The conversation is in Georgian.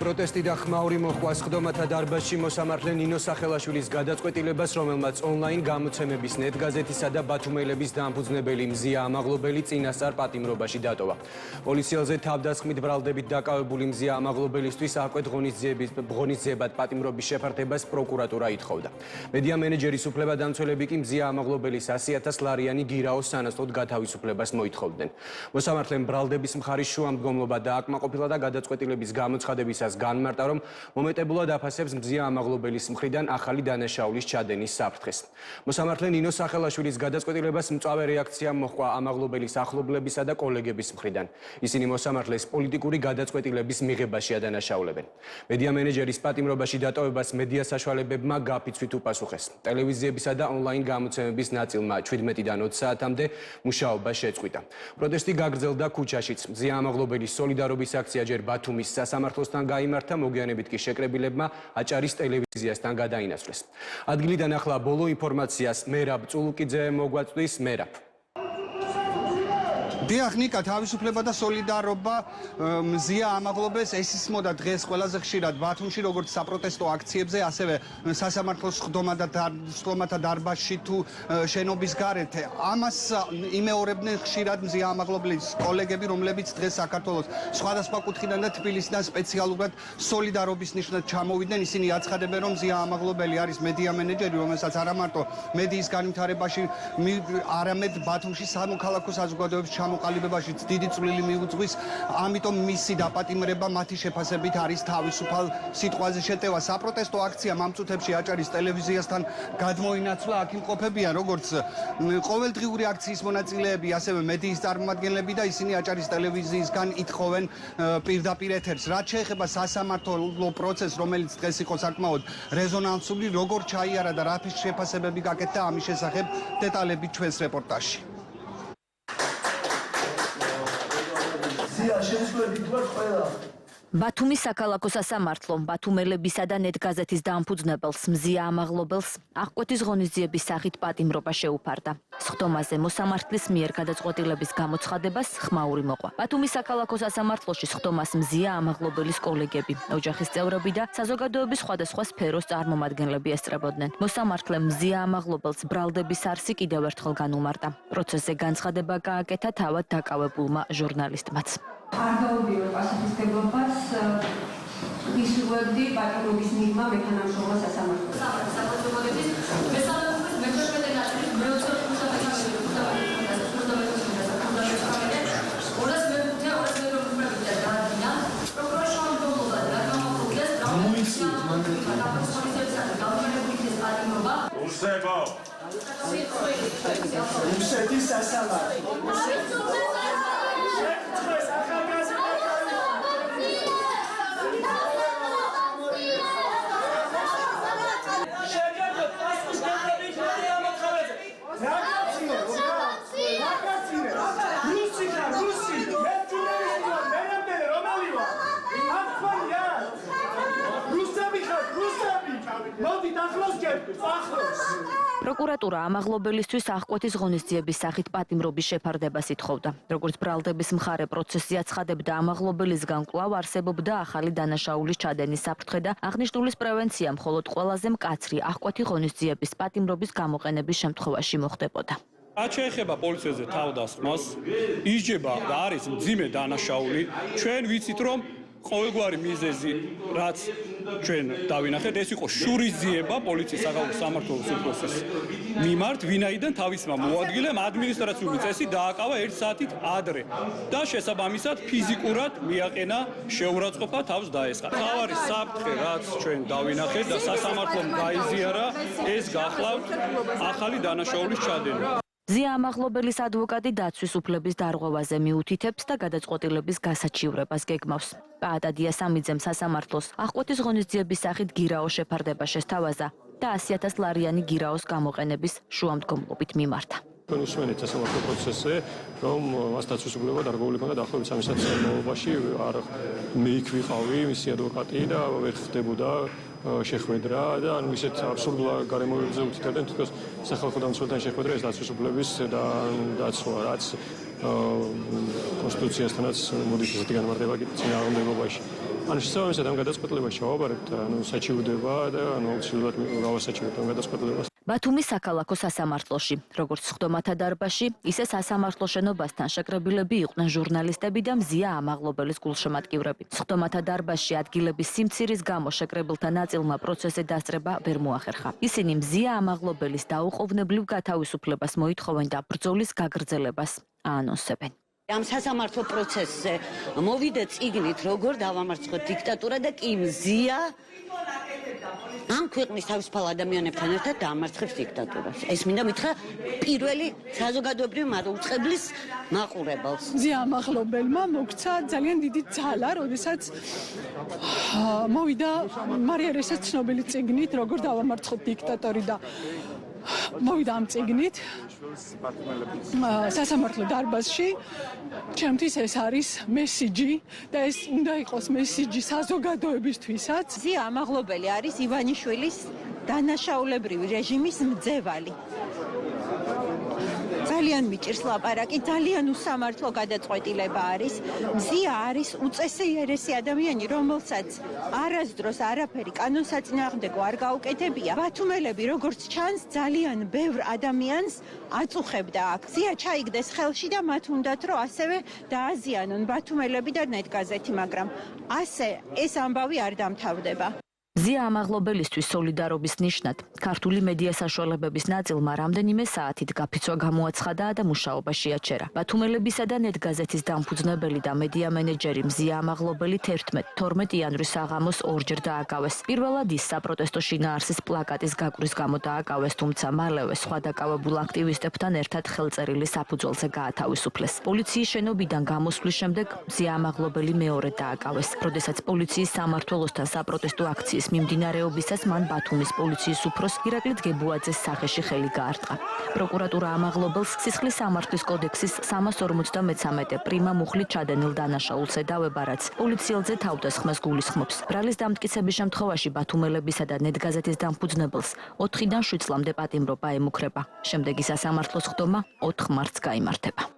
პროტესტი და ხმაური მოჰყვა სხდომათა დარბაზში მოსამართლე ნინო სახელაშვილის გადაწყვეტილებას, რომელმაც ონლაინ გამოცემების ნეტგაზეთისა და ბათუმელების დამფუძნებელი მზია ამაღლობელი წინასწარ პატიმრობაში დატოვა. პოლიციელზე თავდასხმით ბრალდებით დაკავებული მზია ამაღლობელისთვის აკვეთ ღონისძიებად პატიმრობის შეფართებას პროკურატურა ითხოვდა. მედია მენეჯერის უფლებადამცველები კი მზია ამაღლობელის 100,000 ლარიანი გირაოს სანაცვლოდ გათავისუფლებას მოითხოვდნენ. მოსამართლემ ბრალდების მხარის შუამდგომლობა დააკმაყოფილა და გადაწყვეტილების გამოცხადებისას განმარტა, რომ მომეტებულად აფასებს მზია ამაღლობელის მხრიდან ახალი დანაშაულის ჩადენის საფრთხეს. მოსამართლე ნინო სახელაშვილის გადაწყვეტილებას მწვავე რეაქცია მოჰყვა ამაღლობელის ახლობლებისა და კოლეგების მხრიდან. ისინი მოსამართლეს პოლიტიკური გადაწყვეტილების მიღებაში ადანაშაულებენ. მედია მენეჯერის პატიმრობაში დატოვებას მედია საშუალებებმა გაფიცვით უპასუხეს. ტელევიზიებისა და ონლაინ გამოცემების ნაწილმა 17-დან 20 საათამდე მუშაობა შეწყვიტა. პროტესტი გაგრძელდა ქუჩაშიც. მზია ამაღლობელის სოლიდარობის აქცია ჯერ ბათუმის სასამართლოსთან გაიმართა, მოგვიანებით კი შეკრებილებმა აჭარის ტელევიზიასთან გადაინაცვლეს. ადგილიდან ახლა ბოლო ინფორმაციას მერაბ წულუკიძე მოგვაწვდის. მერაბ. დიახ, ნიკა, თავისუფლება და სოლიდარობა მზია ამაღლობელს ესისმოდა დღეს ყველაზე ხშირად ბათუმში, როგორც საპროტესტო აქციებზე, ასევე სასამართლოს სხდომათა დარბაზში თუ შენობის გარეთ. ამას იმეორებდნენ ხშირად მზია ამაღლობელის კოლეგები, რომლებიც დღეს საქართველოს სხვადასხვა კუთხიდან და თბილისიდან სპეციალურად სოლიდარობის ნიშნად ჩამოვიდნენ. ისინი აცხადებენ, რომ მზია ამაღლობელი არის მედია მენეჯერი, რომელსაც არა მარტო მედიის განვითარებაში, არამედ ბათუმში სამოქალაქო საზოგადოების ჩამოყალიბებაში დიდი წვლილი მიუძღვის, ამიტომ მისი დაპატიმრება მათი შეფასებით არის თავისუფალ სიტყვაზე შეტევა. საპროტესტო აქციამ ამ წუთებში აჭარის ტელევიზიასთან გადმოინაცვლა. აქ იმყოფებიან როგორც ყოველდღიური აქციის მონაწილეები, ასევე მედიის წარმომადგენლები და ისინი აჭარის ტელევიზიისგან ითხოვენ პირდაპირ ეთერს. რაც შეეხება სასამართლო პროცესს, რომელიც დღეს იყო საკმაოდ რეზონანსული, როგორ ჩაიარა და რა შეფასებები გაკეთდა, ამის შესახებ დეტალები ჩვენს რეპორტაჟში. ბათუმის საქალაქო სასამართლომ ბათუმელებისა და ნეტგაზეთის დამფუძნებელს მზია ამაღლობელს აღკვეთის ღონისძიების სახით პატიმრობა შეუფარდა. სხდომაზე მოსამართლის მიერ გადაწყვეტილების გამოცხადებას ხმაური მოყვა. ბათუმის საქალაქო სასამართლოში სხდომას მზია ამაღლობელის კოლეგები, ოჯახის წევრები და საზოგადოების სხვადასხვა სფეროს წარმომადგენლები ესწრებოდნენ. მოსამართლემ მზია ამაღლობელს ბრალდების არსი კიდევ ერთხელ განუმარტა. პროცესზე განცხადება გააკეთა თავად დაკავებულმა ჟურნალისტმაც. არ გაუგებო პასუხისმგებლობას ვისურვებდი პატიმრობის მიღმა მეთანამშრომლობა სასამართლოს. სახელმწიფოების მესამეობის მეშვიდე ნაწილის მეოცე პროკურატურა ამაღლობელისთვის აღკვეთის ღონისძიების სახით პატიმრობის შეფარდებას ითხოვდა. როგორც ბრალდების მხარე პროცესზე აცხადებდა, ამაღლობელისგან კვლავ არსებობდა ახალი დანაშაულის ჩადენის საფრთხე და აღნიშნულის პრევენცია მხოლოდ ყველაზე მკაცრი აღკვეთი ღონისძიების პატიმრობის გამოყენების შემთხვევაში მოხდებოდა. რაც შეეხება პოლიციაზე თავდასხმას, ისჯება და არის მძიმე დანაშაული. ჩვენ ვიცით, რომ ყოველგვარი მიზეზი, რაც ჩვენ დავინახეთ, ეს იყო შურისძიება პოლიციის სამმართველოს უფროსის მიმართ, ვინაიდან თავისმა მოადგილემ ადმინისტრაციული წესი დააკავა 1 საათით ადრე და შესაბამისად ფიზიკურად მიაყენა შეურაცხყოფა, თავს დაესხა. თავარი საფრთხე, რაც ჩვენ დავინახეთ და სასამართლომ გაიზიარა, ეს გახლავთ ახალი დანაშაულის ჩადენა. მზია ამაღლობელის ადვოკატი დაცვის უფლების დარღვევაზე მიუთითებს და გადაწყვეტილების გასაჩივრებას გეგმავს. პაატადია სამიძემ სასამართლოს აღკვეთის ღონისძიების სახით გირაოს შეფარდება შესთავაზა და 100,000 ლარიანი გირაოს გამოყენების შუამდგომლობით მიმართა. ჩვენ უსმენთ სასამართლო პროცესზე, რომ მას დაცვის უფლება დარღვეული ჰქონდა დაახლოებით 3 საათის განმავლობაში. არ მე იქ ვიყავი, მისი ადვოკატი და ვერ ხდებოდა შეხვედრა და ანუ ისეთ აბსურდულ გარემოებებზე უთითებდნენ თითქოს სახალხო დამცველთან შეხვედრა ეს დაცვის უფლების დაცვა, რაც კონსტიტუციასთანაც მოდის ესეთი განმარტება წინააღმდეგობაში. ანუ შესაბამისად ამ გადაწყვეტილებას ჩავაბარებთ, ანუ საჩივრდება და ანუ აუცილებლად გავასაჩივრებთ ამ გადაწყვეტილებას. ბათუმის საქალაქო სასამართლოში, როგორც სხდომათა დარბაზში, ისე სასამართლო შენობასთან შეკრებილები იყვნენ ჟურნალისტები და მზია ამაღლობელის გულშემატკივრები. სხდომათა დარბაზში ადგილების სიმცირის გამო შეკრებილთა ნაწილმა პროცესზე დასწრება ვერ მოახერხა. ისინი მზია ამაღლობელის დაუყოვნებლივ გათავისუფლებას მოითხოვენ და ბრძოლის გაგრძელებას აანონსებენ. ამ სასამართლო პროცესზე მოვიდა წიგნით, როგორ დავამარცხოთ დიქტატურა და კი მზია ამ ქვეყნის თავისუფალ ადამიანებთან ერთად დაამარცხებს დიქტატურას. ეს მინდა მითხრა პირველი საზოგადოებრივი მარუწყებლის მაყურებელს. მზია ამაღლობელმა მოგცა ძალიან დიდი ძალა, როდესაც მოვიდა მარია რესას ცნობილი წიგნით, როგორ დავამარცხოთ დიქტატორი და მოვიდა ამ წიგნით სასამართლო დარბაზში. ჩემთვის ეს არის მესიჯი და ეს უნდა იყოს მესიჯი საზოგადოებისთვისაც. მზია ამაღლობელი არის ივანიშვილის დანაშაულებრივი რეჟიმის მძევალი. ძალიან მიჭირს ლაპარაკი, ძალიან უსამართლო გადაწყვეტილება არის. მზია არის უწესიერესი ადამიანი, რომელსაც არასდროს არაფერი კანონსაწინააღმდეგო არ გაუკეთებია. ბათუმელები, როგორც ჩანს, ძალიან ბევრ ადამიანს აწუხებდა აქ. მზია ჩაიგდეს ხელში და მათ უნდათ, რომ ასევე დააზიანონ ბათუმელები და ნეტგაზეთი, მაგრამ ასე ეს ამბავი არ დამთავრდება. მზია ამაღლობელისთვის სოლიდარობის ნიშნად ქართული მედია საშუალებების ნაწილმა რამდენიმე საათით გაფიცვა გამოაცხადა და მუშაობაში აჩერა. ბათუმელებისა და ნეტგაზეთის დამფუძნებელი და მედია მენეჯერი მზია ამაღლობელი 11-12 იანვრის საღამოს ორჯერ დააკავეს. პირველად ის საპროტესტო შინაარსის პლაკატის გაკვრის გამო დააკავეს, თუმცა მალევე სხვა დაკავებულ აქტივისტებთან ერთად ხელწერილი საფუძველზე გაათავისუფლეს. პოლიციის შენობიდან გამოსვლის შემდეგ მზია ამაღლობელი მეორე დააკავეს. როდესაც პოლიციის სამმართველოსთან საპროტესტო აქციის მიმდინარეობისას მან ბათუმის პოლიციის უფროს ირაკლი დგებუაძეს სახეში ხელი გაარტყა. პროკურატურა ამაღლობელს სისხლის სამართლის კოდექსის 353 პრიმა მუხლით ჩადენილ დანაშაულს ედავება, რაც პოლიციელზე თავდასხმას გულისხმობს. ბრალის დამტკიცების შემთხვევაში ბათუმელებისა და ნეტგაზეთის დამფუძნებელს 4-დან 7 წლამდე პატიმრობა ემუქრება. შემდეგი სასამართლო სხდომა 4 მარტს გაიმართება.